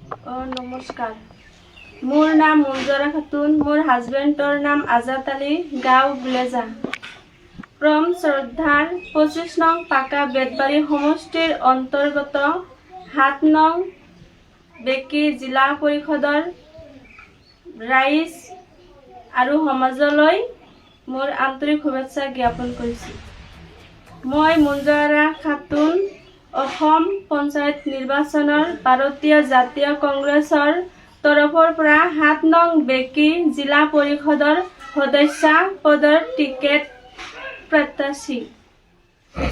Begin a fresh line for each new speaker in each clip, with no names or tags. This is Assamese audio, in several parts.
নমস্কাৰ। মোৰ নাম মঞ্জুৰা খাতুন, মোৰ হাজবেণ্ডৰ নাম আজাদ আলী, গাঁও গুলেজা। ক্ৰম শ্ৰদ্ধাৰ 25 নং পাকা বেতবাৰী সমষ্টিৰ অন্তৰ্গত 7 নং বেকী জিলা পৰিষদৰ ৰাইজ আৰু সমাজলৈ মোৰ আন্তৰিক শুভেচ্ছা জ্ঞাপন কৰিছোঁ। মই মঞ্জুৰা খাতুন অসম পঞ্চায়ত নিৰ্বাচনৰ ভাৰতীয় জাতীয় কংগ্ৰেছৰ তৰফৰ পৰা 7 নং বেকী জিলা পৰিষদৰ সদস্য পদৰ টিকেট প্ৰত্যাশী।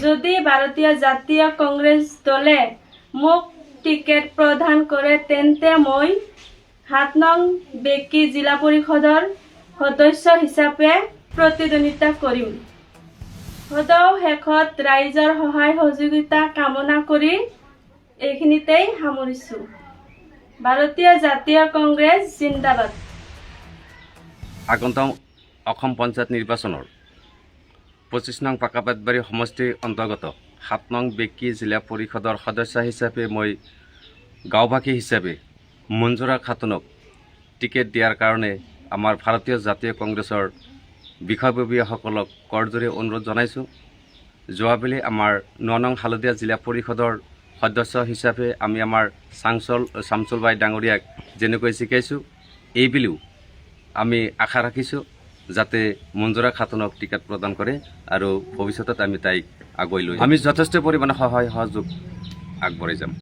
যদি ভাৰতীয় জাতীয় কংগ্ৰেছ দলে মোক টিকেট প্ৰদান কৰে তেন্তে মই 7 নং বেকী জিলা পৰিষদৰ সদস্য হিচাপে প্ৰতিদ্বন্দ্বিতা কৰিম। সদৌ শেষত ৰাইজৰ সহায় সহযোগিতা কামনা কৰি এইখিনিতেই সামৰিছোঁ। ভাৰতীয় জাতীয় কংগ্ৰেছ জিন্দাবাদ।
আগন্তুক অসম পঞ্চায়ত নিৰ্বাচনৰ 25 নং পাকা বেতবাৰী সমষ্টিৰ অন্তৰ্গত 7 নং বেকী জিলা পৰিষদৰ সদস্য হিচাপে মই গাঁওবাসী হিচাপে মঞ্জুৰা খাতুনক টিকেট দিয়াৰ কাৰণে আমাৰ ভাৰতীয় জাতীয় কংগ্ৰেছৰ বিষয়ববীয়াসকলক কৰজোৰে অনুৰোধ জনাইছোঁ। যোৱাবেলি আমাৰ 9 নং হালধীয়া জিলা পৰিষদৰ সদস্য হিচাপে আমি আমাৰ শামছুল বাই ডাঙৰীয়াক যেনেকৈ শিকাইছোঁ, এইবেলিও আমি আশা ৰাখিছোঁ যাতে মঞ্জুৰা খাতুনক টিকেট প্ৰদান কৰে আৰু ভৱিষ্যতত আমি তাইক আগুৱাই লৈ আমি যথেষ্ট পৰিমাণে সহায় সহযোগ আগবঢ়াই যাম।